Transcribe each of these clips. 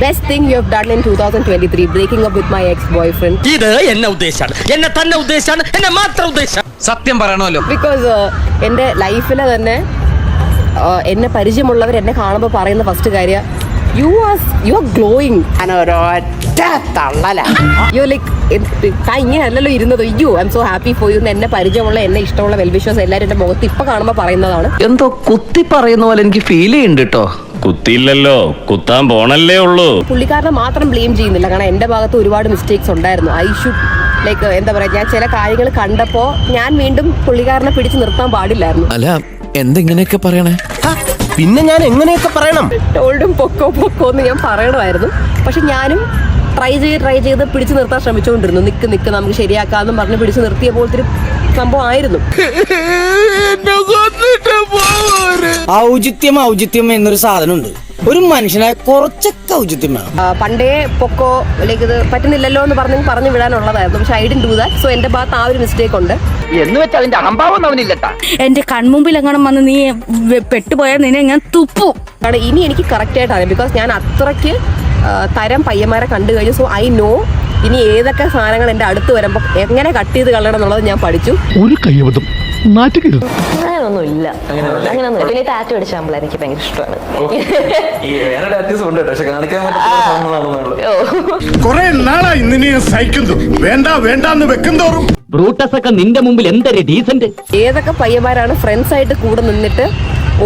best thing you have done in 2023? Breaking up with my ex-boyfriend. ഇത് എന്നെ ഉദ്ദേശാണ്, എന്നെ തന്നെ ഉദ്ദേശാണ്, എന്നെ മാത്രം ഉദ്ദേശാണ്. സത്യം പറയണമല്ലോ. Because എൻ്റെ ലൈഫിലെ തന്നെ എന്നെ പരിചയമുള്ളവർ എന്നെ കാണുമ്പോൾ പറയുന്ന ഫസ്റ്റ് കാര്യം you are glowing. You're like ഇങ്ങനെ അല്ലല്ലോ ഇരുന്നത്. I'm so happy for you. എന്നെ പരിചയമുള്ള എന്നെ ഇഷ്ടമുള്ള വെൽവിഷേഴ്സ് എല്ലാവരും എൻ്റെ മുഖത്ത് ഇപ്പൊ കാണുമ്പോൾ പറയുന്നതാണ്. എന്തോ കുത്തി പറയുന്ന പോലെ എനിക്ക് ഫീൽ ചെയ്യുന്നുണ്ട് കേട്ടോ. കുത്തിയില്ലല്ലോ, കുത്താൻ പോണല്ലേ ഉള്ളൂ. പുള്ളിക്കാരനെ മാത്രം ബ്ലെയിം ചെയ്യുന്നില്ല, കാരണം എൻ്റെ ഭാഗത്ത് ഒരുപാട് മിസ്റ്റേക്സ് ഉണ്ടായിരുന്നു. ഐ ഷുഡ് ലൈക്ക് എന്താ പറയാ, ഞാൻ ചില കാര്യങ്ങൾ കണ്ടപ്പോൾ ഞാൻ വീണ്ടും പുള്ളിക്കാരനെ പിടിച്ചു നിർത്താൻ പാടില്ലായിരുന്നു. അല്ല എന്തെങ്ങനെയൊക്കെ പറയണേ, പിന്നെ ഞാൻ എങ്ങനെയൊക്കെ പറയണം? ടോൾഡും പൊക്കോ എന്ന് ഞാൻ പറയണമായിരുന്നു. പക്ഷെ ഞാനും ട്രൈ ചെയ്ത് പിടിച്ചു നിർത്താൻ ശ്രമിച്ചുകൊണ്ടിരുന്നു. നിക്ക് നമുക്ക് ശരിയാക്കാന്നും പറഞ്ഞ് പിടിച്ചു നിർത്തിയ പോലത്തെ ഒരു സംഭവം ആയിരുന്നു. ഔചിത്യം എന്നൊരു സാധനമുണ്ട്. ഒരു മനുഷ്യനെ കുറച്ചൊക്കെ ഔചിത്യം വേണം. പണ്ടേ പൊക്കോ ലൈക്ക് ഇത് പറ്റുന്നില്ലല്ലോ എന്ന് പറഞ്ഞു വിടാനുള്ളതായിരുന്നു. പക്ഷെ I didn't do that. So എന്റെ ഭാഗത്ത് ആ ഒരു മിസ്റ്റേക്ക് ഉണ്ട് എന്ന് വെച്ചാൽ അതിന്റെ അഹംഭാവം അവനില്ലട്ടാ. എന്റെ കൺമുമ്പിൽ എങ്ങനെ വന്ന് നീ പെട്ടുപോയാൽ നിന്നെ ഞാൻ തുപ്പു. കാരണം ഇനി എനിക്ക് കറക്റ്റ് ആയിട്ടാണ്, ബിക്കോസ് ഞാൻ അത്രയ്ക്ക് തരം പയ്യന്മാരെ കണ്ടു കഴിഞ്ഞു. സോ ഐ നോ ഇനി ഏതൊക്കെ സാധനങ്ങൾ എൻ്റെ അടുത്ത് വരുമ്പോൾ എങ്ങനെ കട്ട് ചെയ്ത് കളയണം എന്നുള്ളത് ഞാൻ പഠിച്ചു. ഒരു കയ്യബദ്ധം നാറ്റുകരുത്. അങ്ങനെയൊന്നുമില്ല. പിന്നെ ടാറ്റു അടിച്ചാൽ എനിക്ക് ഭയങ്കര ഇഷ്ടമാണ്. കുറെ നാളായി നിന്നെ സഹിക്കുന്നു. വേണ്ടാന്ന് വെക്കുന്നോറും ബ്രൂട്ടസ് ഒക്കെ നിന്റെ മുമ്പിൽ എന്തൊരു ഡീസന്റ്. ഏതൊക്കെ പയ്യന്മാരാണ് ഫ്രണ്ട്സ് ആയിട്ട് കൂടെ നിന്നിട്ട്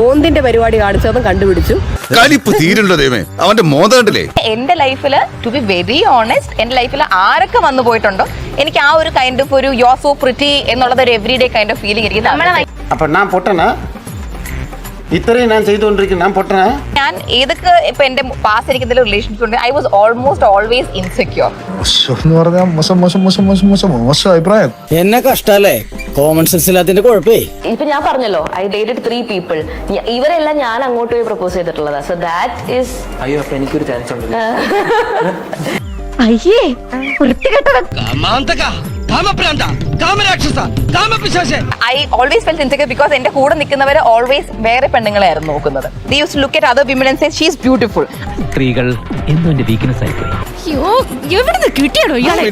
ഓന്തിന്റെ പരിപാടി കാണിച്ചതും കണ്ടുപിടിച്ചു. കലിപ്പ് തീരുണ്ടോ ദൈവമേ, അവന്റെ മോതണ്ടല്ലേ. എന്റെ ലൈഫില് ടു ബി വെരി ഓണസ്റ്റ്, എന്റെ ലൈഫിൽ ആരൊക്കെ വന്നു പോയിട്ടുണ്ടോ എനിക്ക് ആ ഒരു കൈൻഡ് ഓഫ് ഒരു യു ആർ സോ പ്രിറ്റി എന്നുള്ളത് ഒരു every day kind of feeling ഇരിക്കും. അപ്പൊ ഞാൻ പൊട്ടനാ? ഇത്രയും ഞാൻ ചെയ്തുകൊണ്ടിരിക്കുന്നു, ഞാൻ പൊട്ടനാ? ഞാൻ ഏതൊക്കെ ഇപ്പൊ എന്റെ പാസ്റ്റ് എനിക്ക് റിലേഷൻഷിപ്പ് ഉണ്ട്, I was almost always insecure. അഭിപ്രായം. എന്നെ കഷ്ടല്ലേ, കോമൺ സെൻസ് ഇല്ലാത്തതിന്റെ കുഴപ്പേ. ഇപ്പൊ ഞാൻ പറഞ്ഞല്ലോ, ഐ ഡേറ്റഡ് 3 people. ഇവരെല്ലാം ഞാൻ അങ്ങോട്ട് പോയി പ്രപ്പോസ് ചെയ്തിട്ടുള്ളതാ. സോ ദാറ്റ് ഈസ് അയ്യോ, അപ്പൊ എനിക്കൊരു ചാൻസ് ഉണ്ട്. അയ്യേ വൃത്തികെട്ടവൻ. I always felt insecure because എന്റെ കൂടെ നിൽക്കുന്നവര് ഓൾവേസ് വേറെ പെണ്ണുങ്ങളായിരുന്നു നോക്കുന്നത്. They used to look at other women and say she is beautiful. സ്ത്രീകൾ എന്തോ എന്റെ വീക്ക്നെസ് ആയിപ്പോയി. അയ്യോ എവിടുന്ന് കിട്ടിയാടോ ഇയാളെ?